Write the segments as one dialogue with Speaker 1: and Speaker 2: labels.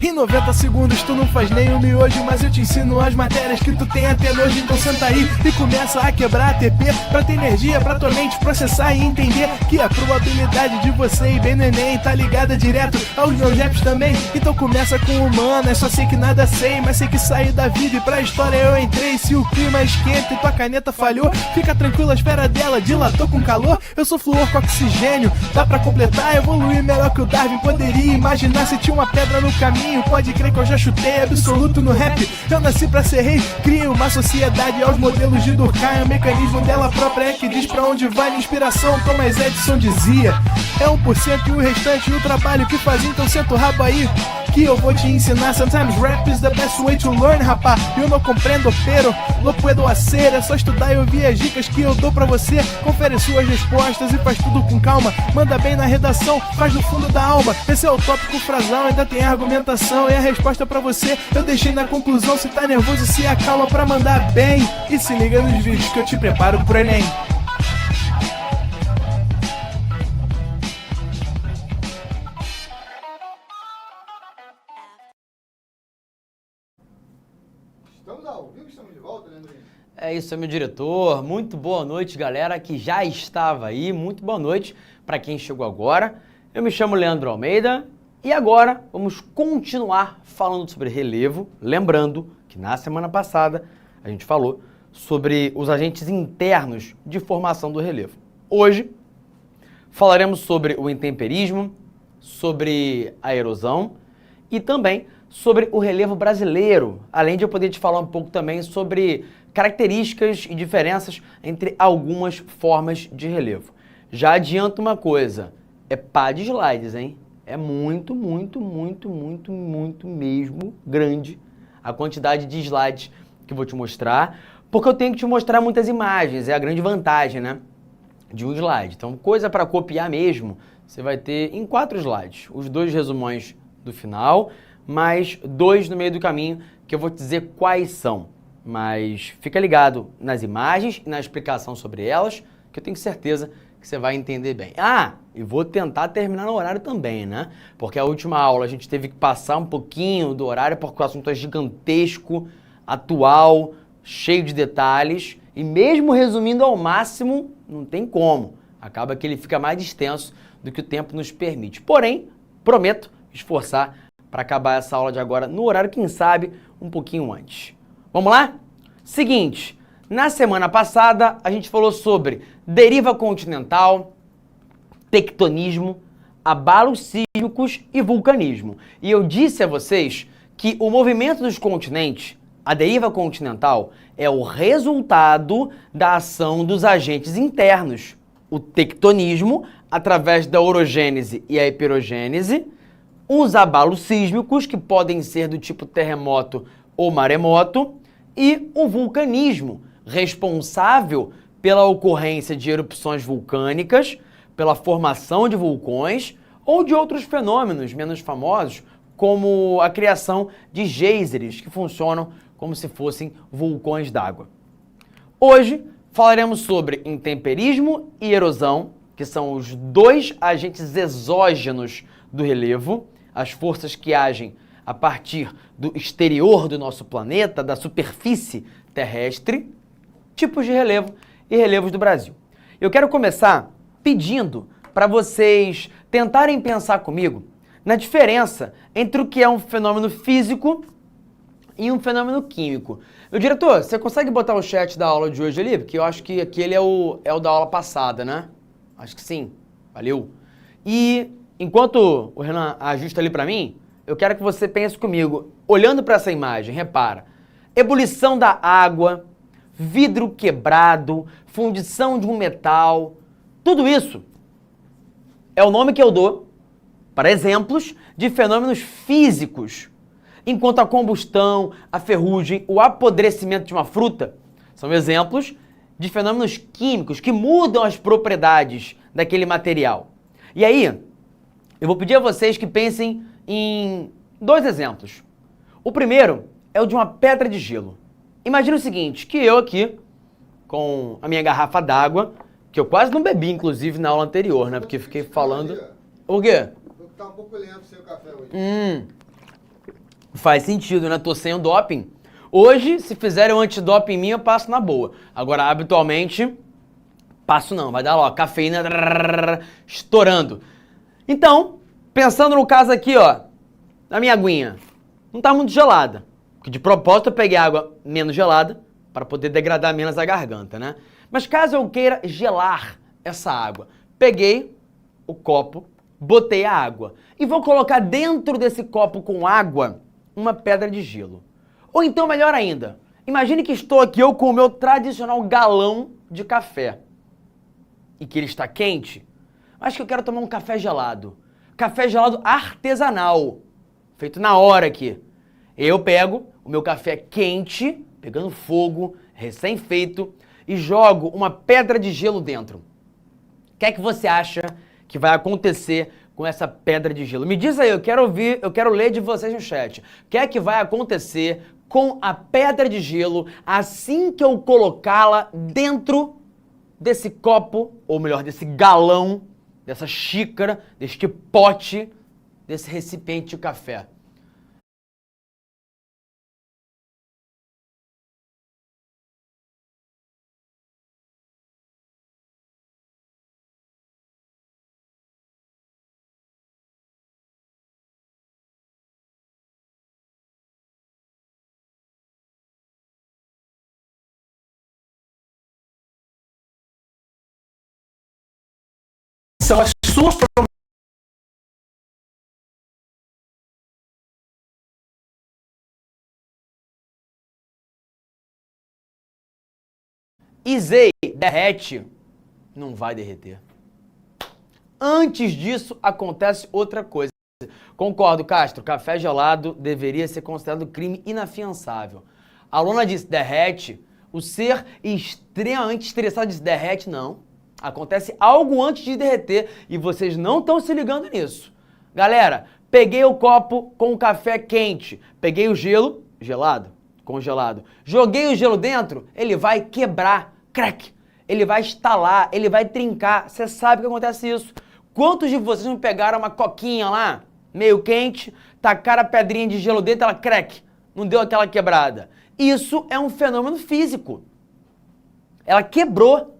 Speaker 1: Em 90 segundos tu não faz nem um miojo, mas eu te ensino as matérias que tu tem até nojo. Então senta aí e começa a quebrar ATP pra ter energia pra tua mente processar e entender que a probabilidade de você ir bem no Enem tá ligada direto aos meus raps também. Então começa com humanas, só sei que nada sei, mas sei que saí da vida e pra história eu entrei. Se o clima esquenta e tua caneta falhou, fica tranquilo, a esfera dela dilatou com calor. Eu sou flúor com oxigênio, dá pra completar, evoluir melhor que o Darwin poderia imaginar. Se tinha uma pedra no caminho, pode crer que eu já chutei absoluto no rap. Eu nasci pra ser rei, crio uma sociedade aos modelos de Durkheim. O mecanismo dela própria é que diz pra onde vai minha inspiração. Thomas Edison dizia: é 1% e o restante o trabalho que faz. Então senta o rabo aí que eu vou te ensinar. Sometimes rap is the best way to learn, rapá. Eu não compreendo, pero lo puedo hacer. É só estudar e ouvir as dicas que eu dou pra você. Confere suas respostas e faz tudo com calma. Manda bem na redação, faz no fundo da alma. Esse é o tópico frasal, ainda tem argumentação. E a resposta pra você eu deixei na conclusão. Se tá nervoso, se acalma pra mandar bem. E se liga nos vídeos que eu te preparo pro Enem.
Speaker 2: Estamos ao vivo, estamos de volta, Leandrinho?
Speaker 3: É isso, meu diretor. Muito boa noite, galera que já estava aí. Muito boa noite para quem chegou agora. Eu me chamo Leandro Almeida e agora vamos continuar falando sobre relevo. Lembrando que na semana passada a gente falou sobre os agentes internos de formação do relevo. Hoje falaremos sobre o intemperismo, sobre a erosão e também sobre o relevo brasileiro, além de eu poder te falar um pouco também sobre características e diferenças entre algumas formas de relevo. Já adianto uma coisa, é pá de slides, hein? É muito mesmo grande a quantidade de slides que eu vou te mostrar, porque eu tenho que te mostrar muitas imagens, é a grande vantagem, né, de um slide. Então, coisa para copiar mesmo, você vai ter em 4 slides, os 2 resumões do final, mais 2 no meio do caminho, que eu vou te dizer quais são. Mas fica ligado nas imagens e na explicação sobre elas, que eu tenho certeza que você vai entender bem. Ah, e vou tentar terminar no horário também, né? Porque a última aula a gente teve que passar um pouquinho do horário, porque o assunto é gigantesco, atual, cheio de detalhes, e mesmo resumindo ao máximo, não tem como. Acaba que ele fica mais extenso do que o tempo nos permite. Porém, prometo esforçar para acabar essa aula de agora no horário, quem sabe, um pouquinho antes. Vamos lá? Seguinte, na semana passada a gente falou sobre deriva continental, tectonismo, abalos sísmicos e vulcanismo. E eu disse a vocês que o movimento dos continentes, a deriva continental, é o resultado da ação dos agentes internos. O tectonismo, através da orogênese e a hiperogênese, os abalos sísmicos, que podem ser do tipo terremoto ou maremoto, e o vulcanismo, responsável pela ocorrência de erupções vulcânicas, pela formação de vulcões ou de outros fenômenos menos famosos, como a criação de geysers, que funcionam como se fossem vulcões d'água. Hoje falaremos sobre intemperismo e erosão, que são os 2 agentes exógenos do relevo, as forças que agem a partir do exterior do nosso planeta, da superfície terrestre, tipos de relevo e relevos do Brasil. Eu quero começar pedindo para vocês tentarem pensar comigo na diferença entre o que é um fenômeno físico e um fenômeno químico. Meu diretor, você consegue botar o chat da aula de hoje ali? Porque eu acho que aquele é o da aula passada, né? Acho que sim. Valeu. E enquanto o Renan ajusta ali para mim, eu quero que você pense comigo, olhando para essa imagem, repara. Ebulição da água, vidro quebrado, fundição de um metal, tudo isso é o nome que eu dou para exemplos de fenômenos físicos. Enquanto a combustão, a ferrugem, o apodrecimento de uma fruta são exemplos de fenômenos químicos que mudam as propriedades daquele material. E aí, eu vou pedir a vocês que pensem em 2 exemplos. O primeiro é o de uma pedra de gelo. Imagina o seguinte, que eu aqui com a minha garrafa d'água, que eu quase não bebi, inclusive, na aula anterior, né? Porque fiquei falando... O quê?
Speaker 2: Tá um pouco lento sem o café hoje.
Speaker 3: Faz sentido, né? Tô sem o doping. Hoje, se fizerem o antidoping em mim, eu passo na boa. Agora, habitualmente, passo não. Vai dar lá, ó, cafeína estourando. Então, pensando no caso aqui, ó, da minha aguinha, não tá muito gelada. Porque de propósito eu peguei água menos gelada para poder degradar menos a garganta, né? Mas caso eu queira gelar essa água, peguei o copo, botei a água e vou colocar dentro desse copo com água uma pedra de gelo. Ou então, melhor ainda, imagine que estou aqui eu com o meu tradicional galão de café e que ele está quente, mas que eu quero tomar um café gelado. Café gelado artesanal, feito na hora aqui. Eu pego o meu café quente, pegando fogo, recém-feito, e jogo uma pedra de gelo dentro. O que é que você acha que vai acontecer com essa pedra de gelo? Me diz aí, eu quero ler de vocês no chat. O que é que vai acontecer com a pedra de gelo assim que eu colocá-la dentro desse copo, ou melhor, desse galão, dessa xícara, deste pote, desse recipiente de café?
Speaker 1: São as suas promessas.
Speaker 3: Izei, derrete? Não vai derreter. Antes disso, acontece outra coisa. Concordo, Castro, café gelado deveria ser considerado crime inafiançável. A aluna disse, derrete. O ser extremamente estressado disse, derrete, não. Acontece algo antes de derreter e vocês não estão se ligando nisso. Galera, peguei o copo com o café quente, peguei o gelo, gelado, congelado, joguei o gelo dentro, ele vai quebrar, crack, ele vai estalar, ele vai trincar. Você sabe que acontece isso. Quantos de vocês não pegaram uma coquinha lá, meio quente, tacaram a pedrinha de gelo dentro, ela crack, não deu aquela quebrada? Isso é um fenômeno físico. Ela quebrou.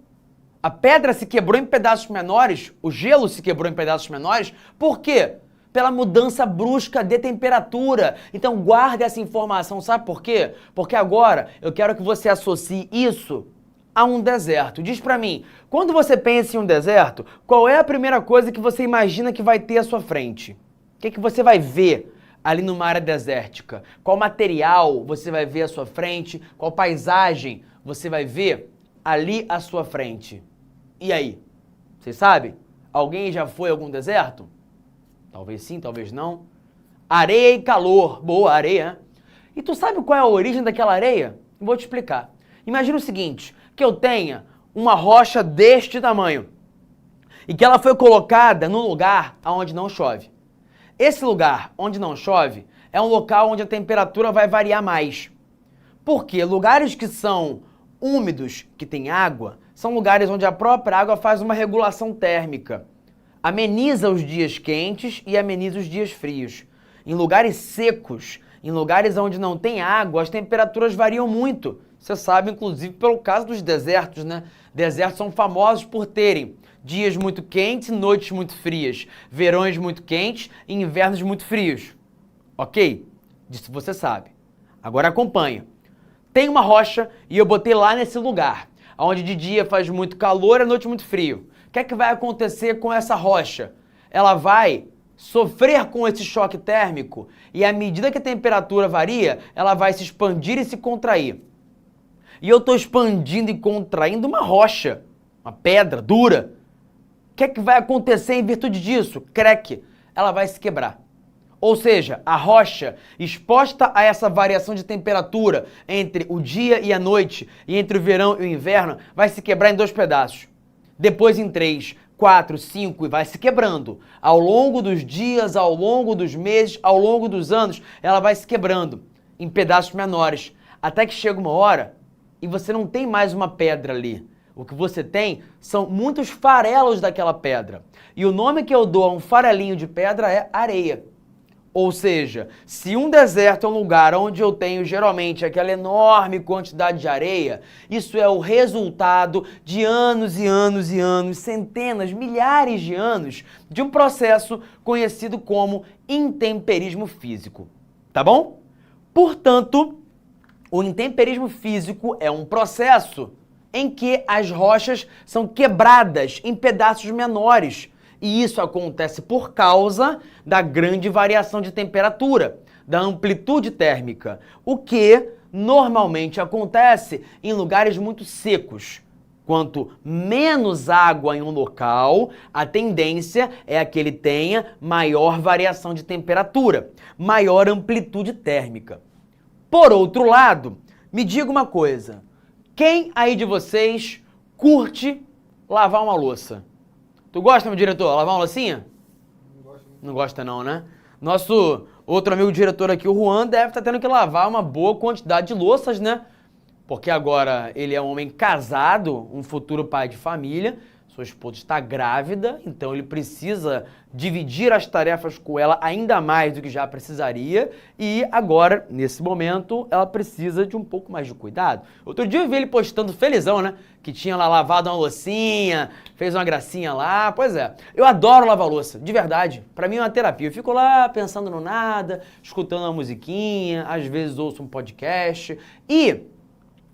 Speaker 3: A pedra se quebrou em pedaços menores, o gelo se quebrou em pedaços menores, por quê? Pela mudança brusca de temperatura. Então guarde essa informação, sabe por quê? Porque agora eu quero que você associe isso a um deserto. Diz pra mim, quando você pensa em um deserto, qual é a primeira coisa que você imagina que vai ter à sua frente? O que é que você vai ver ali numa área desértica? Qual material você vai ver à sua frente? Qual paisagem você vai ver ali à sua frente? E aí? Vocês sabem? Alguém já foi a algum deserto? Talvez sim, talvez não. Areia e calor. Boa, areia, né? E tu sabe qual é a origem daquela areia? Vou te explicar. Imagina o seguinte, que eu tenha uma rocha deste tamanho e que ela foi colocada num lugar onde não chove. Esse lugar onde não chove é um local onde a temperatura vai variar mais. Porque lugares que são úmidos, que tem água, são lugares onde a própria água faz uma regulação térmica. Ameniza os dias quentes e ameniza os dias frios. Em lugares secos, em lugares onde não tem água, as temperaturas variam muito. Você sabe, inclusive, pelo caso dos desertos, né? Desertos são famosos por terem dias muito quentes e noites muito frias, verões muito quentes e invernos muito frios. Ok? Disso você sabe. Agora acompanha. Tem uma rocha e eu botei lá nesse lugar, onde de dia faz muito calor e à noite muito frio. O que é que vai acontecer com essa rocha? Ela vai sofrer com esse choque térmico e à medida que a temperatura varia, ela vai se expandir e se contrair. E eu estou expandindo e contraindo uma rocha, uma pedra dura. O que é que vai acontecer em virtude disso? Crack, ela vai se quebrar. Ou seja, a rocha, exposta a essa variação de temperatura entre o dia e a noite, e entre o verão e o inverno, vai se quebrar em 2 pedaços. Depois em 3, 4, 5 e vai se quebrando. Ao longo dos dias, ao longo dos meses, ao longo dos anos, ela vai se quebrando em pedaços menores. Até que chega uma hora e você não tem mais uma pedra ali. O que você tem são muitos farelos daquela pedra. E o nome que eu dou a um farelinho de pedra é areia. Ou seja, se um deserto é um lugar onde eu tenho geralmente aquela enorme quantidade de areia, isso é o resultado de anos e anos e anos, centenas, milhares de anos, de um processo conhecido como intemperismo físico. Tá bom? Portanto, o intemperismo físico é um processo em que as rochas são quebradas em pedaços menores. E isso acontece por causa da grande variação de temperatura, da amplitude térmica, o que normalmente acontece em lugares muito secos. Quanto menos água em um local, a tendência é que ele tenha maior variação de temperatura, maior amplitude térmica. Por outro lado, me diga uma coisa, quem aí de vocês curte lavar uma louça? Tu gosta, meu diretor, lavar uma loucinha?
Speaker 2: Não gosto muito.
Speaker 3: Não gosta não, né? Nosso outro amigo diretor aqui, o Juan, deve estar tendo que lavar uma boa quantidade de louças, né? Porque agora ele é um homem casado, um futuro pai de família, sua esposa está grávida, então ele precisa dividir as tarefas com ela ainda mais do que já precisaria e agora, nesse momento, ela precisa de um pouco mais de cuidado. Outro dia eu vi ele postando felizão, né? Que tinha lá lavado uma loucinha, fez uma gracinha lá, pois é. Eu adoro lavar louça, de verdade. Pra mim é uma terapia. Eu fico lá pensando no nada, escutando uma musiquinha, às vezes ouço um podcast e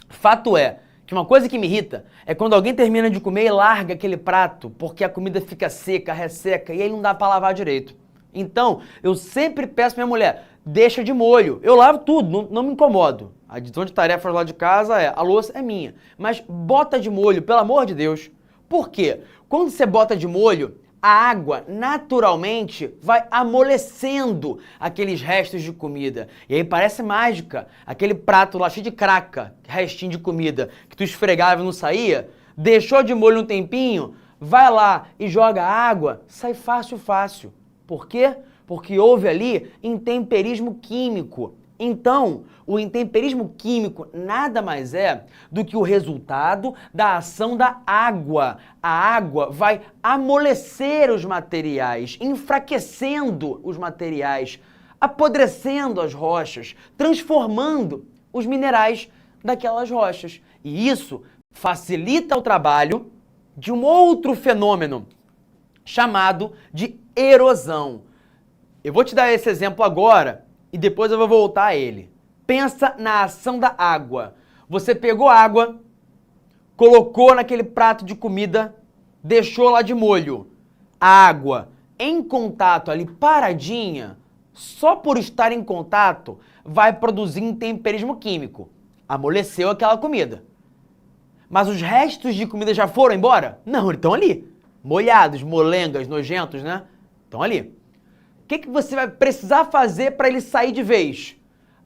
Speaker 3: fato é que uma coisa que me irrita é quando alguém termina de comer e larga aquele prato porque a comida fica seca, resseca e aí não dá pra lavar direito. Então, eu sempre peço pra minha mulher, deixa de molho. Eu lavo tudo, não me incomodo. A divisão de tarefas lá de casa a louça é minha. Mas bota de molho, pelo amor de Deus. Por quê? Quando você bota de molho, a água naturalmente vai amolecendo aqueles restos de comida. E aí parece mágica. Aquele prato lá cheio de craca, restinho de comida, que tu esfregava e não saía, deixou de molho um tempinho, vai lá e joga água, sai fácil, fácil. Por quê? Porque houve ali intemperismo químico. Então, o intemperismo químico nada mais é do que o resultado da ação da água. A água vai amolecer os materiais, enfraquecendo os materiais, apodrecendo as rochas, transformando os minerais daquelas rochas. E isso facilita o trabalho de um outro fenômeno chamado de erosão. Eu vou te dar esse exemplo agora e depois eu vou voltar a ele. Pensa na ação da água. Você pegou água, colocou naquele prato de comida, deixou lá de molho. A água em contato ali, paradinha, só por estar em contato, vai produzir intemperismo químico. Amoleceu aquela comida. Mas os restos de comida já foram embora? Não, eles estão ali. Molhados, molengas, nojentos, né? Estão ali. O que você vai precisar fazer para ele sair de vez?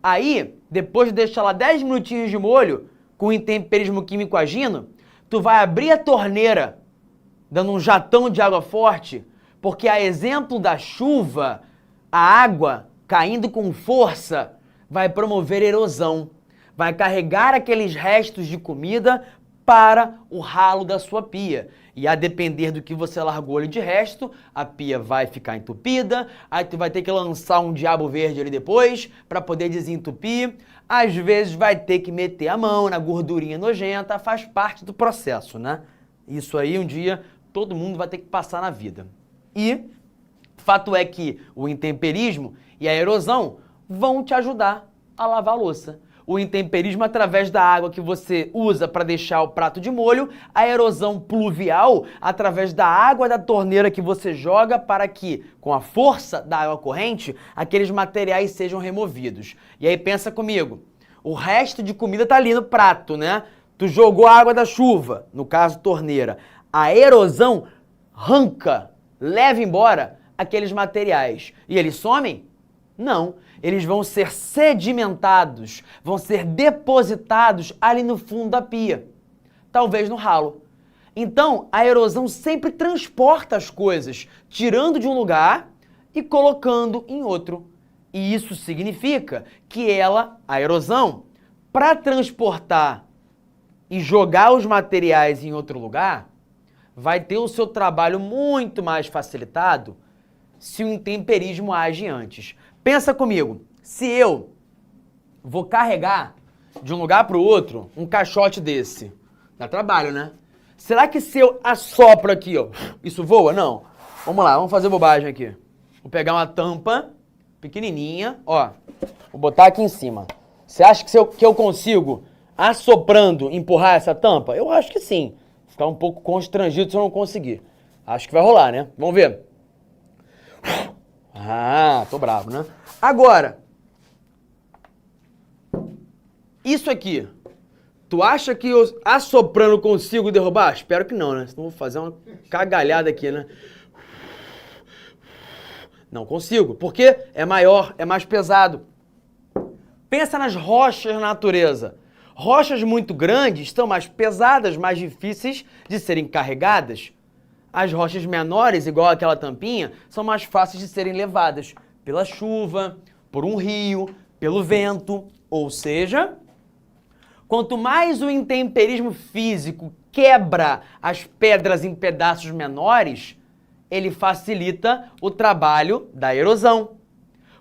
Speaker 3: Aí, depois de deixar lá 10 minutinhos de molho, com o intemperismo químico agindo, tu vai abrir a torneira, dando um jatão de água forte, porque a exemplo da chuva, a água caindo com força vai promover erosão, vai carregar aqueles restos de comida para o ralo da sua pia. E a depender do que você largou ali de resto, a pia vai ficar entupida, aí tu vai ter que lançar um diabo verde ali depois para poder desentupir. Às vezes vai ter que meter a mão na gordurinha nojenta, faz parte do processo, né? Isso aí um dia todo mundo vai ter que passar na vida. E fato é que o intemperismo e a erosão vão te ajudar a lavar a louça. O intemperismo através da água que você usa para deixar o prato de molho, a erosão pluvial através da água da torneira que você joga para que, com a força da água corrente, aqueles materiais sejam removidos. E aí pensa comigo, o resto de comida tá ali no prato, né? Tu jogou a água da chuva, no caso torneira. A erosão arranca, leva embora aqueles materiais. E eles somem? Não, eles vão ser sedimentados, vão ser depositados ali no fundo da pia, talvez no ralo. Então, a erosão sempre transporta as coisas, tirando de um lugar e colocando em outro. E isso significa que a erosão, para transportar e jogar os materiais em outro lugar, vai ter o seu trabalho muito mais facilitado se o intemperismo age antes. Pensa comigo, se eu vou carregar de um lugar para o outro um caixote desse, dá trabalho, né? Será que se eu assopro aqui, ó, isso voa? Não. Vamos lá, vamos fazer bobagem aqui. Vou pegar uma tampa pequenininha, ó, vou botar aqui em cima. Você acha que eu consigo, assoprando, empurrar essa tampa? Eu acho que sim. Vou ficar um pouco constrangido se eu não conseguir. Acho que vai rolar, né? Vamos ver. Ah, tô bravo, né? Agora, isso aqui, tu acha que eu assoprando consigo derrubar? Espero que não, né? Senão eu vou fazer uma cagalhada aqui, né? Não consigo, porque é maior, é mais pesado. Pensa nas rochas na natureza. Rochas muito grandes são mais pesadas, mais difíceis de serem carregadas. As rochas menores, igual aquela tampinha, são mais fáceis de serem levadas pela chuva, por um rio, pelo vento. Ou seja, quanto mais o intemperismo físico quebra as pedras em pedaços menores, ele facilita o trabalho da erosão.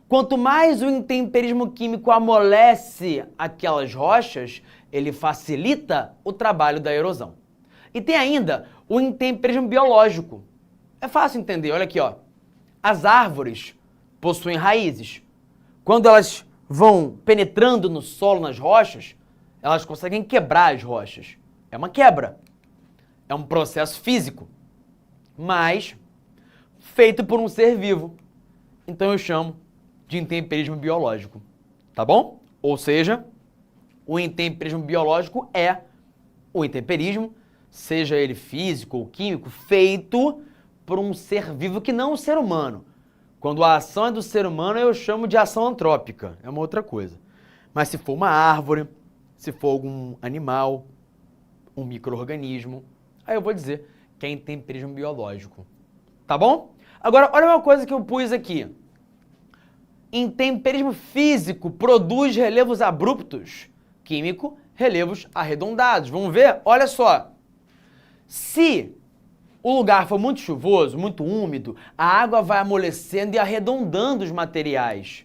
Speaker 3: Quanto mais o intemperismo químico amolece aquelas rochas, ele facilita o trabalho da erosão. E tem ainda o intemperismo biológico. É fácil entender, olha aqui, ó. As árvores possuem raízes. Quando elas vão penetrando no solo, nas rochas, elas conseguem quebrar as rochas. É uma quebra. É um processo físico, mas feito por um ser vivo. Então eu chamo de intemperismo biológico, tá bom? Ou seja, o intemperismo biológico é o intemperismo, seja ele físico ou químico, feito por um ser vivo que não o ser humano. Quando a ação é do ser humano, eu chamo de ação antrópica, é uma outra coisa. Mas se for uma árvore, se for algum animal, um micro-organismo, aí eu vou dizer que é intemperismo biológico, tá bom? Agora, olha uma coisa que eu pus aqui. Intemperismo físico produz relevos abruptos, químico, relevos arredondados. Vamos ver? Olha só. Se o lugar for muito chuvoso, muito úmido, a água vai amolecendo e arredondando os materiais.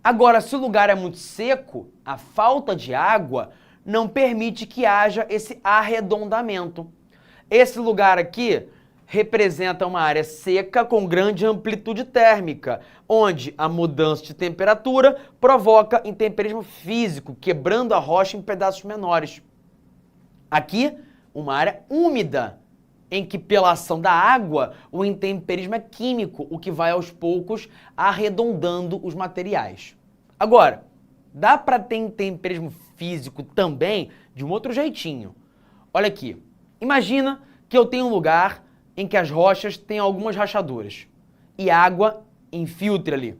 Speaker 3: Agora, se o lugar é muito seco, a falta de água não permite que haja esse arredondamento. Esse lugar aqui representa uma área seca com grande amplitude térmica, onde a mudança de temperatura provoca intemperismo físico, quebrando a rocha em pedaços menores. Aqui, uma área úmida, em que pela ação da água, o intemperismo é químico, o que vai aos poucos arredondando os materiais. Agora, dá para ter intemperismo físico também de um outro jeitinho. Olha aqui, imagina que eu tenho um lugar em que as rochas têm algumas rachaduras e a água infiltra ali.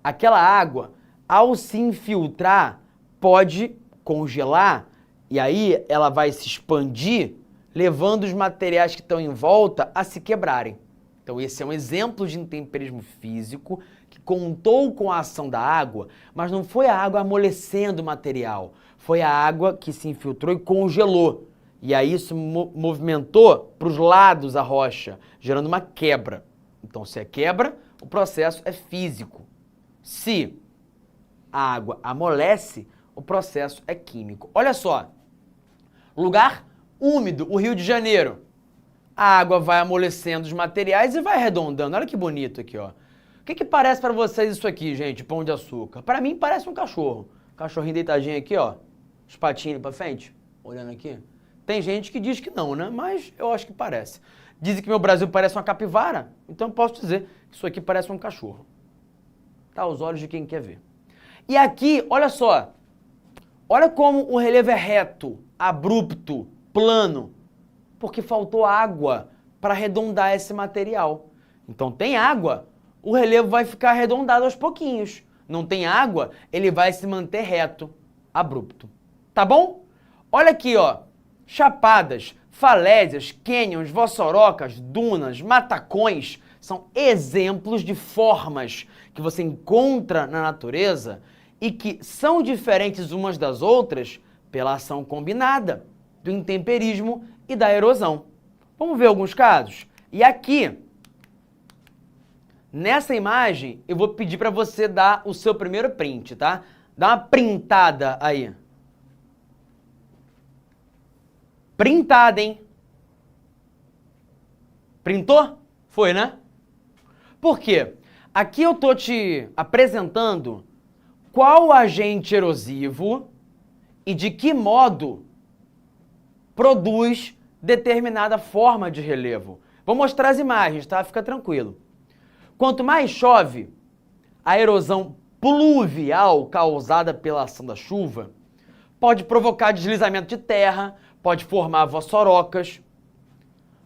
Speaker 3: Aquela água, ao se infiltrar, pode congelar e aí ela vai se expandir, levando os materiais que estão em volta a se quebrarem. Então esse é um exemplo de intemperismo físico que contou com a ação da água, mas não foi a água amolecendo o material, foi a água que se infiltrou e congelou. E aí isso movimentou para os lados a rocha, gerando uma quebra. Então, se é quebra, o processo é físico. Se a água amolece, o processo é químico. Olha só, lugar úmido, o Rio de Janeiro. A água vai amolecendo os materiais e vai arredondando. Olha que bonito aqui, ó. O que parece para vocês isso aqui, gente, pão de açúcar? Para mim parece um cachorro. Cachorrinho deitadinho aqui, ó. Os patinhos para frente, olhando aqui. Tem gente que diz que não, né? Mas eu acho que parece. Dizem que meu Brasil parece uma capivara, então eu posso dizer que isso aqui parece um cachorro. Tá aos olhos de quem quer ver. E aqui, olha só. Olha como o relevo é reto, abrupto, plano. Porque faltou água para arredondar esse material. Então tem água, o relevo vai ficar arredondado aos pouquinhos. Não tem água, ele vai se manter reto, abrupto. Tá bom? Olha aqui, ó. Chapadas, falésias, cânions, vossorocas, dunas, matacões são exemplos de formas que você encontra na natureza e que são diferentes umas das outras pela ação combinada do intemperismo e da erosão. Vamos ver alguns casos? E aqui, nessa imagem, eu vou pedir para você dar o seu primeiro print, tá? Dá uma printada aí. Printada, hein? Printou? Foi, né? Por quê? Aqui eu tô te apresentando qual agente erosivo e de que modo produz determinada forma de relevo. Vou mostrar as imagens, tá? Fica tranquilo. Quanto mais chove, a erosão pluvial causada pela ação da chuva pode provocar deslizamento de terra, pode formar vossorocas.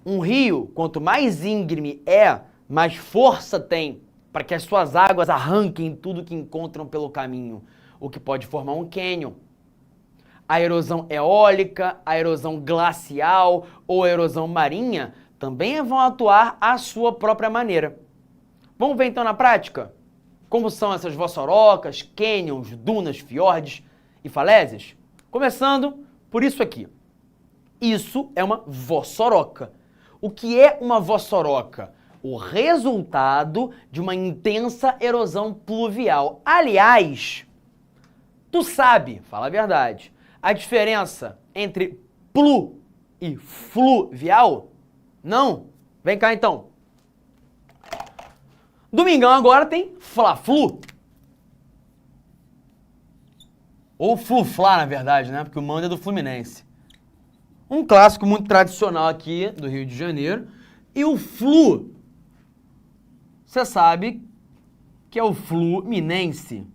Speaker 3: Um rio, quanto mais íngreme é, mais força tem para que as suas águas arranquem tudo que encontram pelo caminho, o que pode formar um cânion. A erosão eólica, a erosão glacial ou a erosão marinha também vão atuar à sua própria maneira. Vamos ver então na prática como são essas vossorocas, cânions, dunas, fiordes e falésias? Começando por isso aqui. Isso é uma vossoroca. O que é uma vossoroca? O resultado de uma intensa erosão pluvial. Aliás, tu sabe, fala a verdade, a diferença entre plu e fluvial? Não? Vem cá então. Domingão agora tem Fla-Flu. Ou Flu-Fla, na verdade, né? Porque o mando é do Fluminense. Um clássico muito tradicional aqui do Rio de Janeiro. E o Flu, você sabe que é o Fluminense.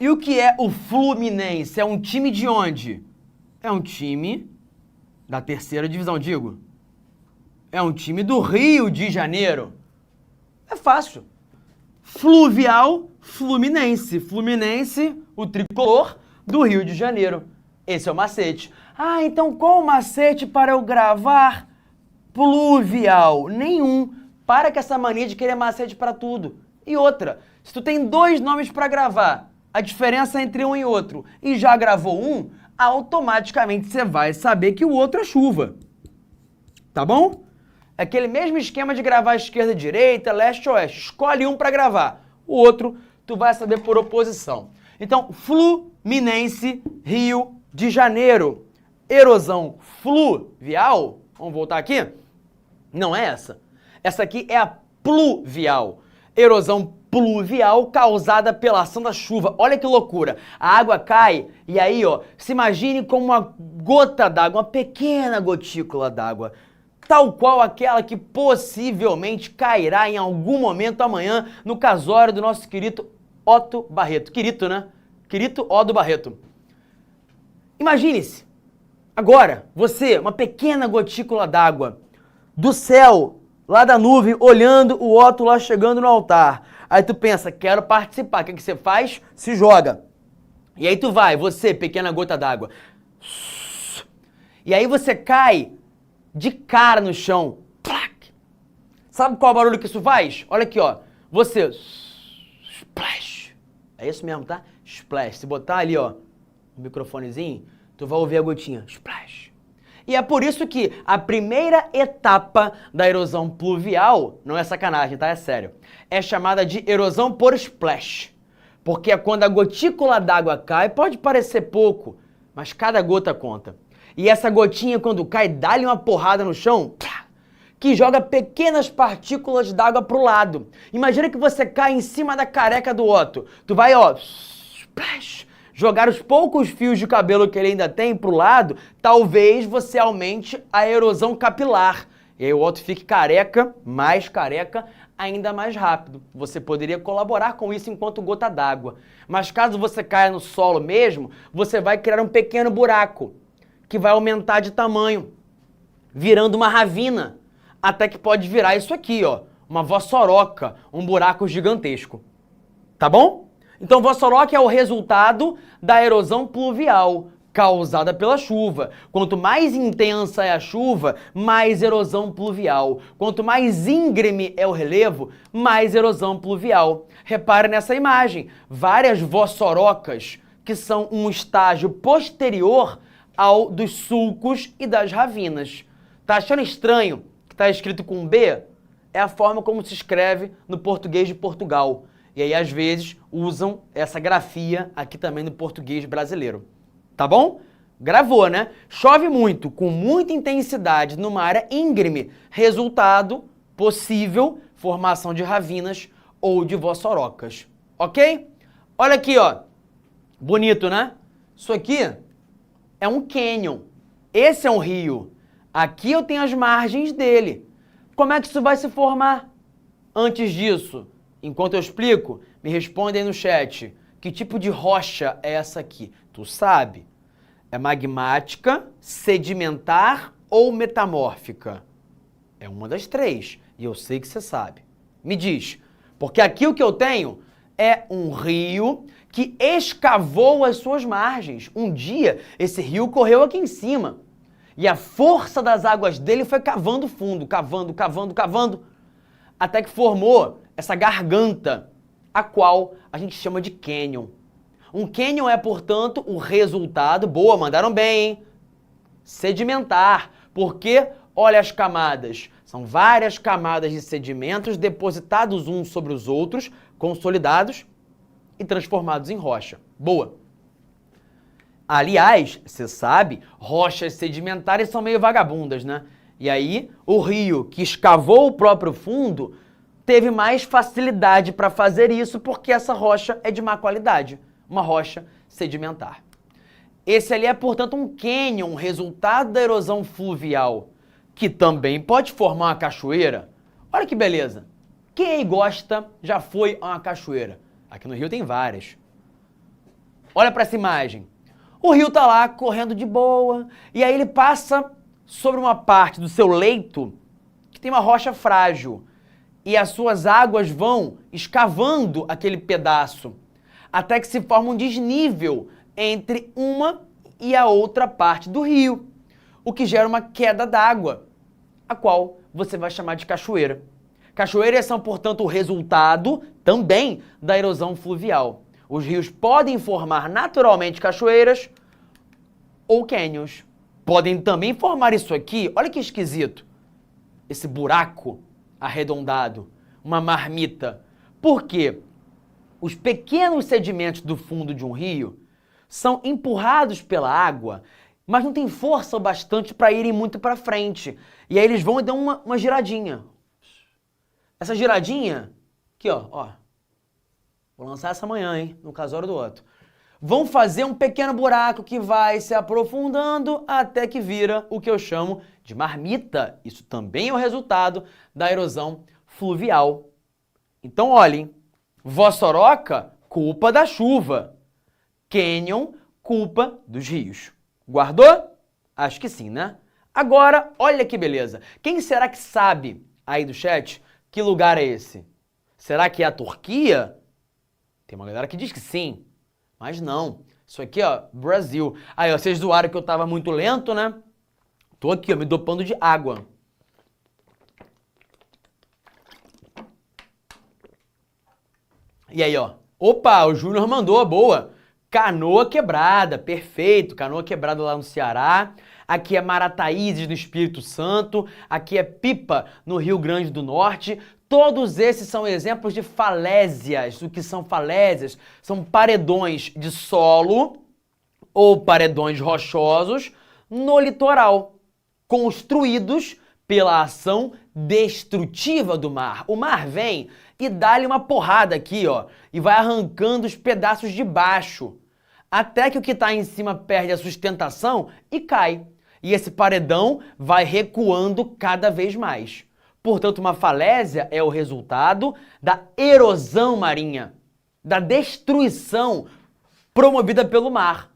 Speaker 3: E o que é o Fluminense? É um time de onde? É um time da terceira divisão, digo. É um time do Rio de Janeiro. É fácil. Fluvial, Fluminense. Fluminense, o tricolor do Rio de Janeiro. Esse é o macete. Ah, então qual o macete para eu gravar pluvial? Nenhum. Para com essa mania de querer macete para tudo. E outra, se tu tem dois nomes para gravar, a diferença entre um e outro, e já gravou um, automaticamente você vai saber que o outro é chuva. Tá bom? É aquele mesmo esquema de gravar esquerda e direita, leste e oeste. Escolhe um para gravar. O outro tu vai saber por oposição. Então, Fluminense, Rio de Janeiro. Erosão fluvial. Vamos voltar aqui? Não é essa. Essa aqui é a pluvial. Erosão pluvial causada pela ação da chuva. Olha que loucura. A água cai e aí, ó, se imagine como uma gota d'água, uma pequena gotícula d'água, tal qual aquela que possivelmente cairá em algum momento amanhã no casório do nosso querido Otto Barreto. Quirito, né? Quirito Otto Barreto. Imagine-se, agora, você, uma pequena gotícula d'água, do céu, lá da nuvem, olhando o Otto lá chegando no altar. Aí tu pensa, quero participar. O que você faz? Se joga. E aí tu vai, você, pequena gota d'água. E aí você cai de cara no chão. Sabe qual é o barulho que isso faz? Olha aqui, ó. Você. Splash. É isso mesmo, tá? Splash. Se botar ali, ó, o microfonezinho, tu vai ouvir a gotinha. Splash. E é por isso que a primeira etapa da erosão pluvial, não é sacanagem, tá? É sério. É chamada de erosão por splash. Porque é quando a gotícula d'água cai, pode parecer pouco, mas cada gota conta. E essa gotinha, quando cai, dá-lhe uma porrada no chão, que joga pequenas partículas d'água pro lado. Imagina que você cai em cima da careca do Otto. Tu vai, ó, splash, jogar os poucos fios de cabelo que ele ainda tem pro lado, talvez você aumente a erosão capilar. E aí o Otto fique careca, ainda mais rápido. Você poderia colaborar com isso enquanto gota d'água. Mas caso você caia no solo mesmo, você vai criar um pequeno buraco, que vai aumentar de tamanho, virando uma ravina, até que pode virar isso aqui, ó, uma vossoroca, um buraco gigantesco. Tá bom? Então, vossoroca é o resultado da erosão pluvial. causada pela chuva. Quanto mais intensa é a chuva, mais erosão pluvial. Quanto mais íngreme é o relevo, mais erosão pluvial. Repare nessa imagem, várias vossorocas, que são um estágio posterior ao dos sulcos e das ravinas. Tá achando estranho que tá escrito com B? É a forma como se escreve no português de Portugal. E aí, às vezes, usam essa grafia aqui também no português brasileiro. Tá bom? Gravou, né? Chove muito, com muita intensidade numa área íngreme. Resultado possível, formação de ravinas ou de vossorocas. Ok? Olha aqui, ó. Bonito, né? Isso aqui é um cânion. Esse é um rio. Aqui eu tenho as margens dele. Como é que isso vai se formar? Antes disso, enquanto eu explico, me responde aí no chat. Que tipo de rocha é essa aqui? Tu sabe? É magmática, sedimentar ou metamórfica? É uma das três. E eu sei que você sabe. Me diz. Porque aqui o que eu tenho é um rio que escavou as suas margens. Um dia, esse rio correu aqui em cima. E a força das águas dele foi cavando fundo, cavando, até que formou essa garganta, a qual a gente chama de cânion. Um cânion é, portanto, o resultado, boa, mandaram bem, hein? Sedimentar, porque olha as camadas, são várias camadas de sedimentos depositados uns sobre os outros, consolidados e transformados em rocha. Boa. Aliás, você sabe, rochas sedimentares são meio vagabundas, né? E aí, o rio que escavou o próprio fundo teve mais facilidade para fazer isso porque essa rocha é de má qualidade, uma rocha sedimentar. Esse ali é, portanto, um cânion, resultado da erosão fluvial, que também pode formar uma cachoeira. Olha que beleza! Quem aí gosta já foi a uma cachoeira? Aqui no Rio tem várias. Olha para essa imagem. O rio tá lá correndo de boa, e aí ele passa sobre uma parte do seu leito que tem uma rocha frágil. E as suas águas vão escavando aquele pedaço, até que se forma um desnível entre uma e a outra parte do rio, o que gera uma queda d'água, a qual você vai chamar de cachoeira. Cachoeiras são, portanto, o resultado também da erosão fluvial. Os rios podem formar naturalmente cachoeiras ou cânions. Podem também formar isso aqui, olha que esquisito, esse buraco arredondado, uma marmita. Por quê? Os pequenos sedimentos do fundo de um rio são empurrados pela água, mas não tem força o bastante para irem muito para frente. E aí eles vão e dão uma giradinha. Essa giradinha, aqui ó, vou lançar essa amanhã, hein, no casório do outro. Vão fazer um pequeno buraco que vai se aprofundando até que vira o que eu chamo de marmita. Isso também é o resultado da erosão fluvial. Então, olhem, vossoroca, culpa da chuva. Cânion, culpa dos rios. Guardou? Acho que sim, né? Agora, olha que beleza. Quem será que sabe aí do chat que lugar é esse? Será que é a Turquia? Tem uma galera que diz que sim, mas não. Isso aqui, ó, Brasil. Aí, ó, vocês zoaram que eu tava muito lento, né? Tô aqui, ó, me dopando de água. E aí, ó. Opa, o Júnior mandou, boa. Canoa Quebrada, perfeito. Canoa Quebrada lá no Ceará. Aqui é Marataízes, no Espírito Santo. Aqui é Pipa, no Rio Grande do Norte. Todos esses são exemplos de falésias. O que são falésias? São paredões de solo ou paredões rochosos no litoral, construídos pela ação destrutiva do mar. O mar vem e dá-lhe uma porrada aqui, ó, e vai arrancando os pedaços de baixo, até que o que está em cima perde a sustentação e cai. E esse paredão vai recuando cada vez mais. Portanto, uma falésia é o resultado da erosão marinha, da destruição promovida pelo mar.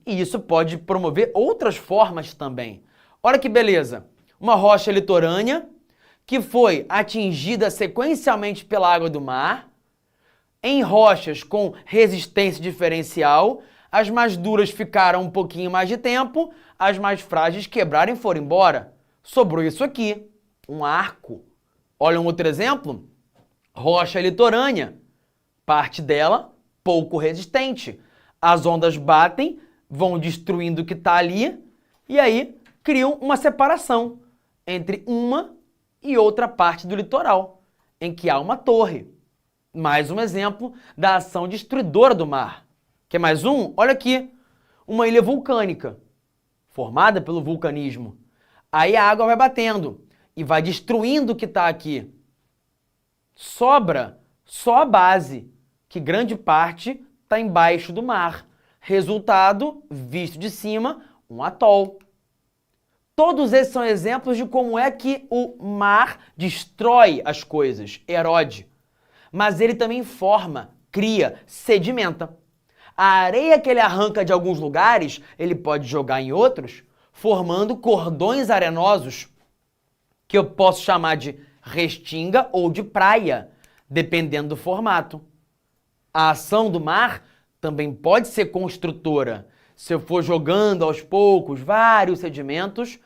Speaker 3: E isso pode promover outras formas também. Olha que beleza! Uma rocha litorânea que foi atingida sequencialmente pela água do mar, em rochas com resistência diferencial, As mais duras ficaram um pouquinho mais de tempo, as mais frágeis quebraram e foram embora. Sobrou isso aqui, um arco. Olha um outro exemplo? Rocha litorânea. Parte dela pouco resistente. As ondas batem, vão destruindo o que está ali e aí criam uma separação entre uma e outra parte do litoral, em que há uma torre. Mais um exemplo da ação destruidora do mar. Quer mais um? Olha aqui, uma ilha vulcânica, formada pelo vulcanismo. Aí a água vai batendo e vai destruindo o que está aqui. Sobra só a base, que grande parte está embaixo do mar. Resultado, visto de cima, um atol. Todos esses são exemplos de como é que o mar destrói as coisas, erode. Mas ele também forma, cria, sedimenta. A areia que ele arranca de alguns lugares, ele pode jogar em outros, formando cordões arenosos, que eu posso chamar de restinga ou de praia, dependendo do formato. A ação do mar também pode ser construtora. Se eu for jogando aos poucos vários sedimentos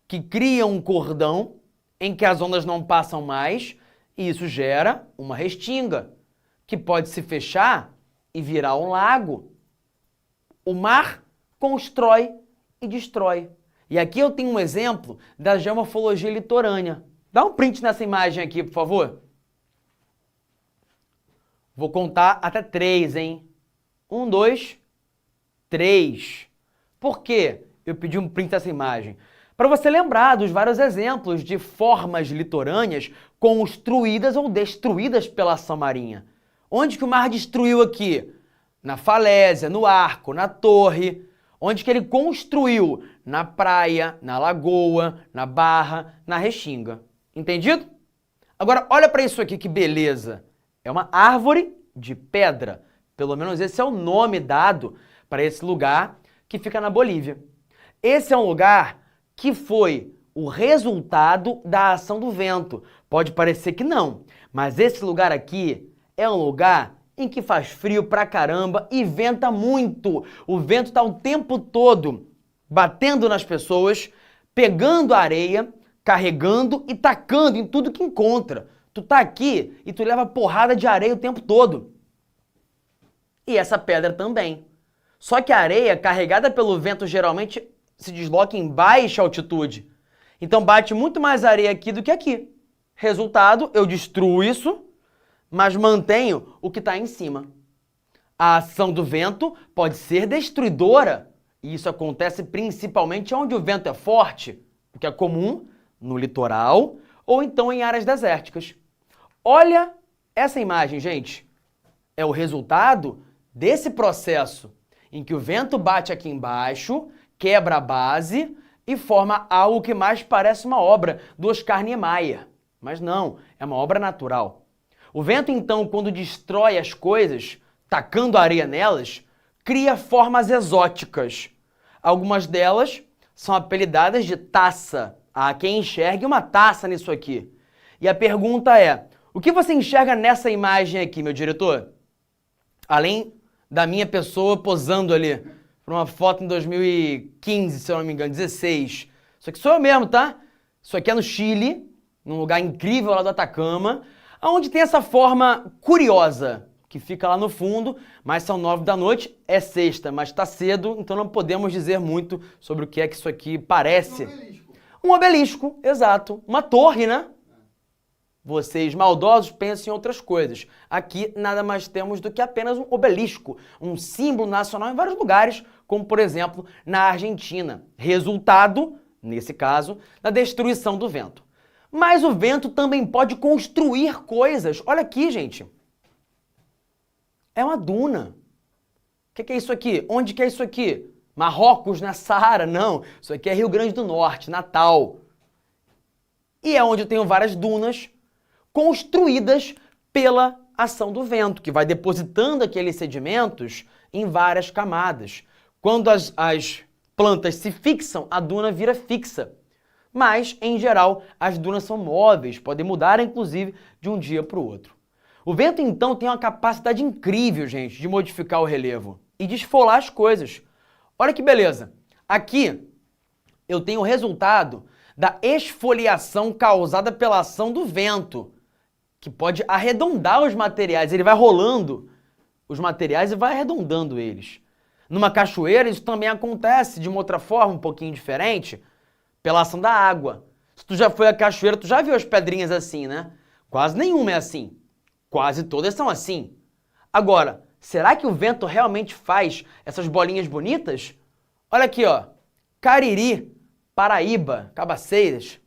Speaker 3: que criam um cordão em que as ondas não passam mais, e isso gera uma restinga, que pode se fechar e virar um lago. O mar constrói e destrói. E aqui eu tenho um exemplo da geomorfologia litorânea. Dá um print nessa imagem aqui, por favor. Vou contar até 3, hein? 1, 2, 3. Por quê eu pedi um print dessa imagem? Para você lembrar dos vários exemplos de formas litorâneas construídas ou destruídas pela ação marinha. Onde que o mar destruiu aqui? Na falésia, no arco, na torre. Onde que ele construiu? Na praia, na lagoa, na barra, na restinga. Entendido? Agora, olha para isso aqui, que beleza. É uma árvore de pedra. Pelo menos esse é o nome dado para esse lugar que fica na Bolívia. Esse é um lugar que foi o resultado da ação do vento. Pode parecer que não, mas esse lugar aqui é um lugar em que faz frio pra caramba e venta muito. O vento está o tempo todo batendo nas pessoas, pegando a areia, carregando e tacando em tudo que encontra. Tu tá aqui e tu leva porrada de areia o tempo todo. E essa pedra também. Só que a areia, carregada pelo vento, geralmente se desloca em baixa altitude. Então bate muito mais areia aqui do que aqui. Resultado, eu destruo isso, mas mantenho o que está em cima. A ação do vento pode ser destruidora. E isso acontece principalmente onde o vento é forte, o que é comum no litoral ou então em áreas desérticas. Olha essa imagem, gente. É o resultado desse processo em que o vento bate aqui embaixo, quebra a base e forma algo que mais parece uma obra do Oscar Niemeyer. Mas não, é uma obra natural. O vento, então, quando destrói as coisas, tacando areia nelas, cria formas exóticas. Algumas delas são apelidadas de taça. Há quem enxergue uma taça nisso aqui. E a pergunta é, o que você enxerga nessa imagem aqui, meu diretor? Além da minha pessoa posando ali para uma foto em 2015, se eu não me engano, 16. Isso aqui sou eu mesmo, tá? Isso aqui é no Chile, num lugar incrível lá do Atacama, onde tem essa forma curiosa, que fica lá no fundo, mas são 9 da noite, é sexta, mas tá cedo, então não podemos dizer muito sobre o que é que isso aqui parece. Um obelisco, exato. Uma torre, né? Vocês maldosos pensam em outras coisas. Aqui nada mais temos do que apenas um obelisco, um símbolo nacional em vários lugares, como por exemplo na Argentina. Resultado, nesse caso, da destruição do vento. Mas o vento também pode construir coisas. Olha aqui, gente. É uma duna. O que é isso aqui? Onde que é isso aqui? Marrocos, na Saara? Não. Isso aqui é Rio Grande do Norte, Natal. E é onde eu tenho várias dunas construídas pela ação do vento, que vai depositando aqueles sedimentos em várias camadas. Quando as plantas se fixam, a duna vira fixa. Mas, em geral, as dunas são móveis, podem mudar, inclusive, de um dia para o outro. O vento, então, tem uma capacidade incrível, gente, de modificar o relevo. e desfolar as coisas. Olha que beleza. Aqui eu tenho o resultado da esfoliação causada pela ação do vento, que pode arredondar os materiais. Ele vai rolando os materiais e vai arredondando eles. Numa cachoeira, isso também acontece de uma outra forma, um pouquinho diferente, pela ação da água. Se tu já foi à cachoeira, tu já viu as pedrinhas assim, né? Quase nenhuma é assim. Quase todas são assim. Agora, será que o vento realmente faz essas bolinhas bonitas? Olha aqui, ó. Cariri, Paraíba, Cabaceiras,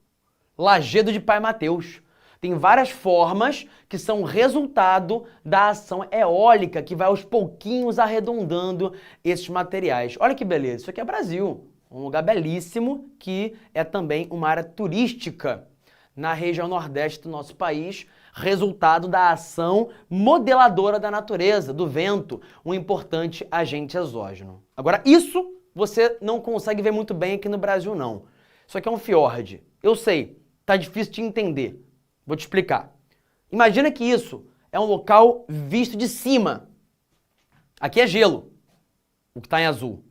Speaker 3: Lajedo de Pai Mateus. Tem várias formas que são resultado da ação eólica que vai aos pouquinhos arredondando esses materiais. Olha que beleza, isso aqui é Brasil, um lugar belíssimo que é também uma área turística na região nordeste do nosso país, resultado da ação modeladora da natureza, do vento, um importante agente exógeno. Agora, isso você não consegue ver muito bem aqui no Brasil, não. Isso aqui é um fiord. Eu sei, tá difícil de entender. Vou te explicar. Imagina que isso é um local visto de cima. Aqui é gelo, o que está em azul.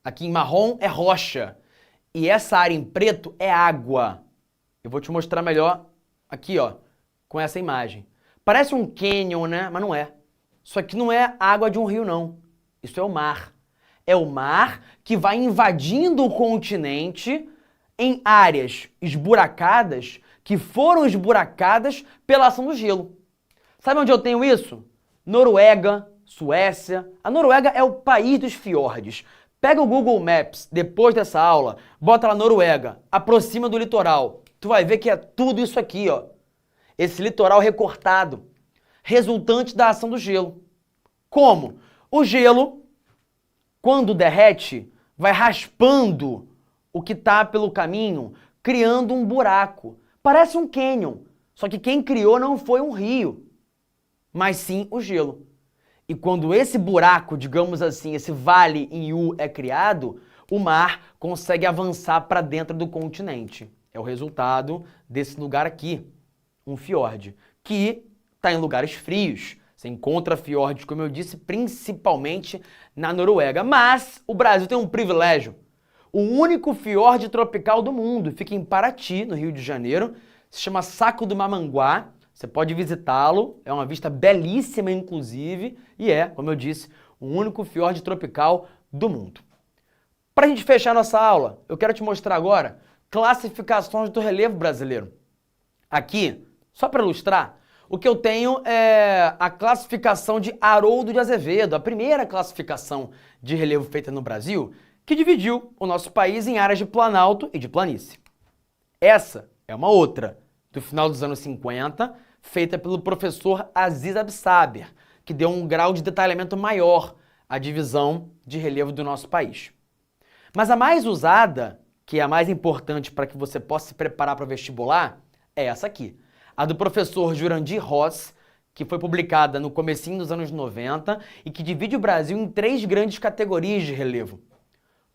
Speaker 3: Aqui em marrom é rocha. E essa área em preto é água. Eu vou te mostrar melhor aqui, ó, com essa imagem. Parece um canyon, né? Mas não é. Isso aqui não é água de um rio, não. Isso é o mar. É o mar que vai invadindo o continente em áreas esburacadas que foram esburacadas pela ação do gelo. Sabe onde eu tenho isso? Noruega, Suécia. A Noruega é o país dos fiordes. Pega o Google Maps depois dessa aula, bota lá Noruega, aproxima do litoral. Tu vai ver que é tudo isso aqui, ó. Esse litoral recortado, resultante da ação do gelo. Como? O gelo, quando derrete, vai raspando o que está pelo caminho, criando um buraco. Parece um canyon, só que quem criou não foi um rio, mas sim o gelo. E quando esse buraco, digamos assim, esse vale em U é criado, o mar consegue avançar para dentro do continente. É o resultado desse lugar aqui, um fiord, que está em lugares frios. Você encontra fiordes, como eu disse, principalmente na Noruega. Mas o Brasil tem um privilégio. O único fiord tropical do mundo fica em Paraty, no Rio de Janeiro. Se chama Saco do Mamanguá. Você pode visitá-lo. É uma vista belíssima, inclusive. E é, como eu disse, o único fiord tropical do mundo. Para a gente fechar nossa aula, eu quero te mostrar agora classificações do relevo brasileiro. Aqui, só para ilustrar, o que eu tenho é a classificação de Haroldo de Azevedo, a primeira classificação de relevo feita no Brasil, que dividiu o nosso país em áreas de planalto e de planície. Essa é uma outra, do final dos anos 50, feita pelo professor Aziz Absaber, que deu um grau de detalhamento maior à divisão de relevo do nosso país. Mas a mais usada, que é a mais importante para que você possa se preparar para o vestibular, é essa aqui. A do professor Jurandir Ross, que foi publicada no comecinho dos anos 90 e que divide o Brasil em 3 grandes categorias de relevo: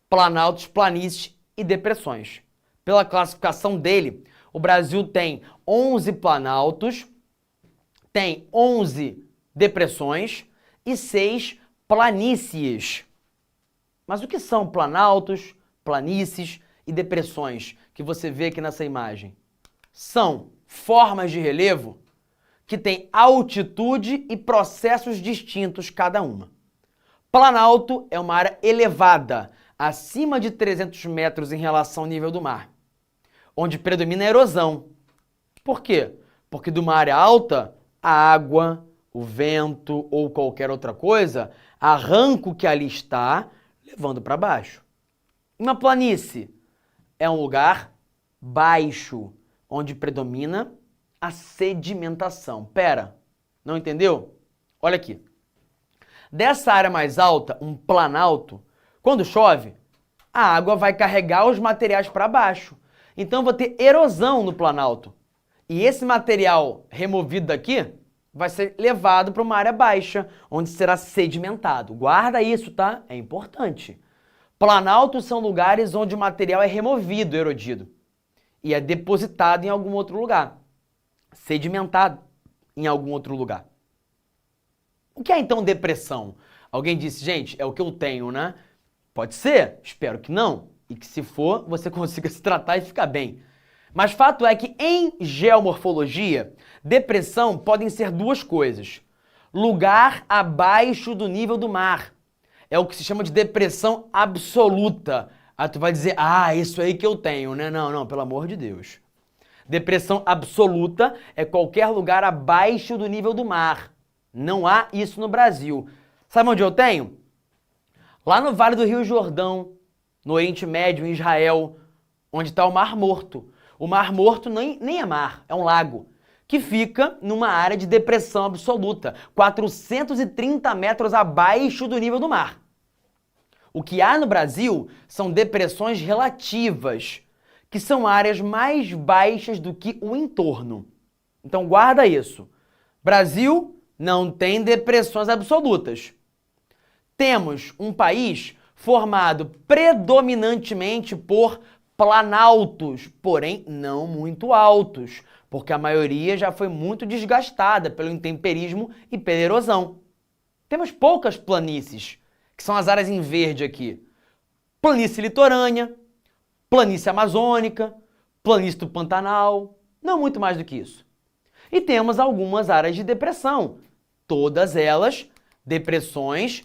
Speaker 3: planaltos, planícies e depressões. Pela classificação dele, o Brasil tem 11 planaltos, tem 11 depressões e 6 planícies. Mas o que são planaltos, planícies e depressões que você vê aqui nessa imagem? São formas de relevo que têm altitude e processos distintos cada uma. Planalto é uma área elevada, acima de 300 metros em relação ao nível do mar, onde predomina a erosão. Por quê? Porque de uma área alta, a água, o vento ou qualquer outra coisa arranca o que ali está, levando para baixo. Uma planície é um lugar baixo, onde predomina a sedimentação. Pera, não entendeu? Olha aqui. Dessa área mais alta, um planalto, quando chove, a água vai carregar os materiais para baixo. Então, vou ter erosão no planalto. E esse material removido daqui vai ser levado para uma área baixa, onde será sedimentado. Guarda isso, tá? É importante. Planaltos são lugares onde o material é removido, erodido, e é depositado em algum outro lugar, sedimentado em algum outro lugar. O que é então depressão? Alguém disse, gente, é o que eu tenho, né? Pode ser, espero que não. E que se for, você consiga se tratar e ficar bem. Mas fato é que em geomorfologia, depressão podem ser duas coisas. Lugar abaixo do nível do mar. É o que se chama de depressão absoluta. Aí tu vai dizer, isso aí que eu tenho, né? Não, pelo amor de Deus. Depressão absoluta é qualquer lugar abaixo do nível do mar. Não há isso no Brasil. Sabe onde eu tenho? Lá no Vale do Rio Jordão, no Oriente Médio, em Israel, onde está o Mar Morto. O Mar Morto nem é mar, é um lago, que fica numa área de depressão absoluta, 430 metros abaixo do nível do mar. O que há no Brasil são depressões relativas, que são áreas mais baixas do que o entorno. Então guarda isso. Brasil não tem depressões absolutas. Temos um país formado predominantemente por planaltos, porém não muito altos, porque a maioria já foi muito desgastada pelo intemperismo e pela erosão. Temos poucas planícies, que são as áreas em verde aqui. Planície litorânea, planície amazônica, planície do Pantanal, não muito mais do que isso. E temos algumas áreas de depressão, todas elas depressões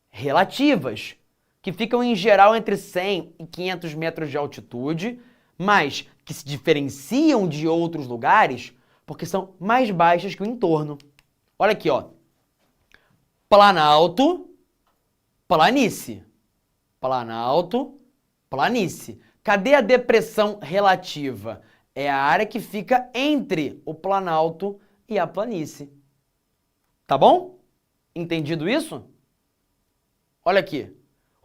Speaker 3: relativas, que ficam em geral entre 100 e 500 metros de altitude, mas que se diferenciam de outros lugares porque são mais baixas que o entorno. Olha aqui, ó. Planalto, planície. Planalto, planície. Cadê a depressão relativa? É a área que fica entre o planalto e a planície. Tá bom? Entendido isso? Olha aqui.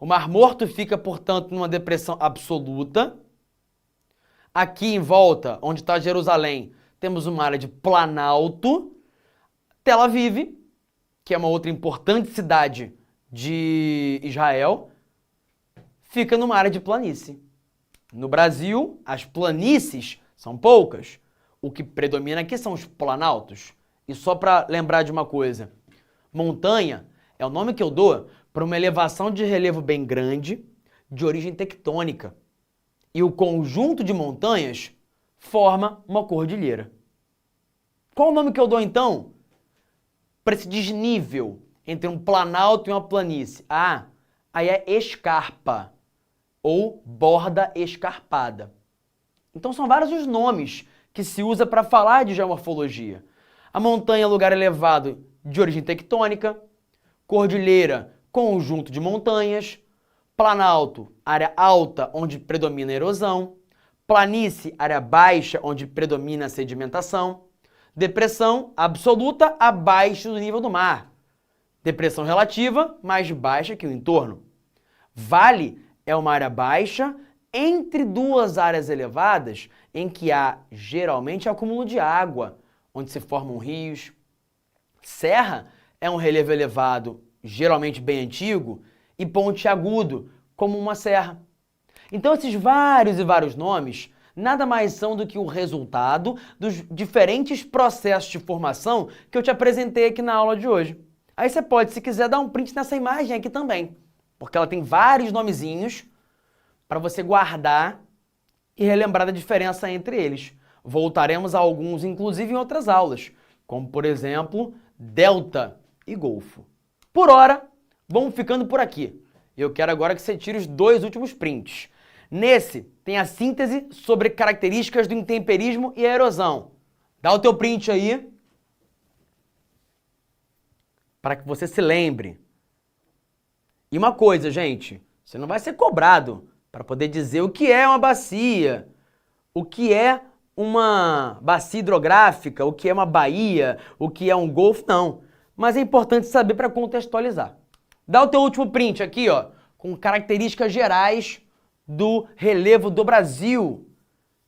Speaker 3: O Mar Morto fica, portanto, numa depressão absoluta. Aqui em volta, onde está Jerusalém, temos uma área de planalto. Tel Aviv, que é uma outra importante cidade de Israel, fica numa área de planície. No Brasil, as planícies são poucas. O que predomina aqui são os planaltos. E só para lembrar de uma coisa, montanha é o nome que eu dou para uma elevação de relevo bem grande, de origem tectônica. E o conjunto de montanhas forma uma cordilheira. Qual o nome que eu dou, então, para esse desnível entre um planalto e uma planície? Aí é escarpa, ou borda escarpada. Então são vários os nomes que se usa para falar de geomorfologia. A montanha é lugar elevado de origem tectônica, cordilheira, conjunto de montanhas, planalto, área alta onde predomina a erosão, planície, área baixa onde predomina a sedimentação, depressão absoluta abaixo do nível do mar, depressão relativa mais baixa que o entorno. Vale é uma área baixa entre duas áreas elevadas em que há geralmente acúmulo de água, onde se formam rios. Serra é um relevo elevado, geralmente bem antigo, e pontiagudo, como uma serra. Então esses vários e vários nomes nada mais são do que o resultado dos diferentes processos de formação que eu te apresentei aqui na aula de hoje. Aí você pode, se quiser, dar um print nessa imagem aqui também, porque ela tem vários nomezinhos para você guardar e relembrar da diferença entre eles. Voltaremos a alguns, inclusive, em outras aulas, como, por exemplo, delta e golfo. Por hora, vamos ficando por aqui. Eu quero agora que você tire os 2 últimos prints. Nesse, tem a síntese sobre características do intemperismo e a erosão. Dá o teu print aí, para que você se lembre. E uma coisa, gente, você não vai ser cobrado para poder dizer o que é uma bacia, o que é uma bacia hidrográfica, o que é uma baía, o que é um golfo, não. Mas é importante saber para contextualizar. Dá o teu último print aqui, ó, com características gerais do relevo do Brasil,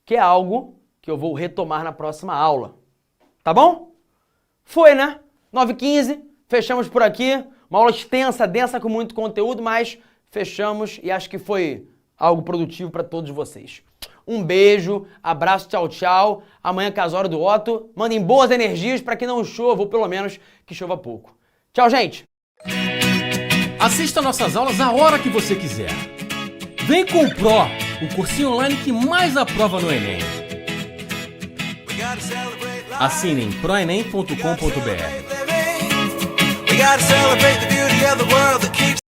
Speaker 3: que é algo que eu vou retomar na próxima aula. Tá bom? Foi, né? 9h15, fechamos por aqui. Uma aula extensa, densa, com muito conteúdo, mas fechamos e acho que foi algo produtivo para todos vocês. Um beijo, abraço, tchau, tchau. Amanhã, Casório do Otto. Mandem boas energias para que não chova, ou pelo menos que chova pouco. Tchau, gente!
Speaker 4: Assista nossas aulas a hora que você quiser. Vem com o Pro, o cursinho online que mais aprova no Enem. Assine em proenem.com.br.